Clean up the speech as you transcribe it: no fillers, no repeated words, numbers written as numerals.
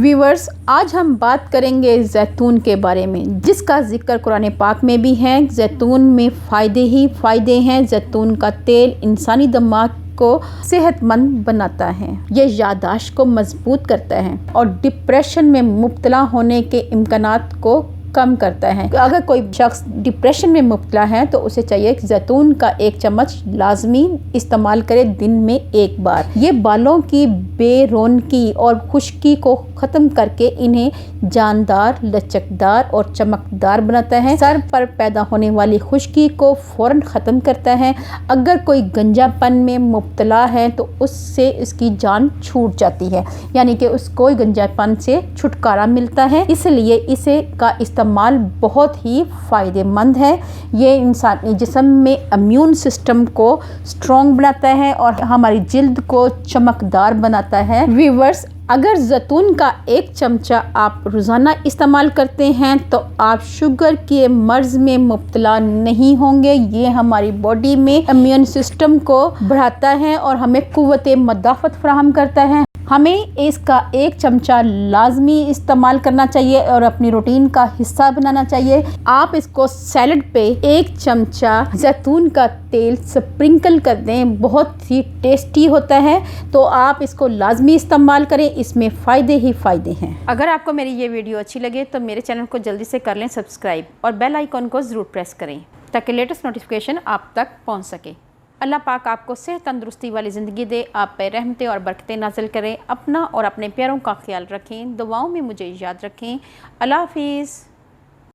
Viewers, आज हम बात करेंगे जैतून के बारे में, जिसका जिक्र कुरान पाक में भी है। जैतून में फ़ायदे ही फ़ायदे हैं। जैतून का तेल इंसानी दिमाग को सेहतमंद बनाता है, ये याददाश्त को मजबूत करता है और डिप्रेशन में मुब्तला होने के इम्कानात को कम करता है। अगर कोई शख्स डिप्रेशन में मुब्तला है तो उसे चाहिए कि जैतून का 1 चम्मच लाजमी इस्तेमाल करे दिन में 1 बार। ये बालों की बेरौनकी और खुश्की को ख़त्म करके इन्हें जानदार, लचकदार और चमकदार बनाता है। सर पर पैदा होने वाली खुश्की को फ़ौरन ख़त्म करता है। अगर कोई गंजापन में मुब्तला है तो उससे इसकी जान छूट जाती है, यानी कि उसको गंजापन से छुटकारा मिलता है। इसलिए इसे का इस्तेमाल बहुत ही फ़ायदेमंद है। ये इंसानी जिस्म में इम्यून सिस्टम को स्ट्रॉन्ग बनाता है और हमारी जिल्द को चमकदार बनाता है। व्यूअर्स, अगर जैतून का 1 चमचा आप रोज़ाना इस्तेमाल करते हैं तो आप शुगर के मर्ज़ में मुब्तला नहीं होंगे। ये हमारी बॉडी में इम्यून सिस्टम को बढ़ाता है और हमें क़ुव्वत मदाफ़त फराहम करता है। हमें इसका 1 चमचा लाजमी इस्तेमाल करना चाहिए और अपनी रूटीन का हिस्सा बनाना चाहिए। आप इसको सैलड पे 1 चमचा जैतून का तेल स्प्रिंकल कर दें, बहुत ही टेस्टी होता है। तो आप इसको लाजमी इस्तेमाल करें, इसमें फ़ायदे ही फ़ायदे हैं। अगर आपको मेरी ये वीडियो अच्छी लगे तो मेरे चैनल को जल्दी से कर लें सब्सक्राइब और बेल आइकॉन को ज़रूर प्रेस करें ताकि लेटेस्ट नोटिफिकेशन आप तक पहुँच सके। अल्लाह पाक आपको सेहत तंदुरुस्ती वाली ज़िंदगी दे, आप पे रहमतें और बरकतें नाज़िल करें। अपना और अपने प्यारों का ख्याल रखें, दुआओं में मुझे याद रखें। अल्लाह हाफ़िज़।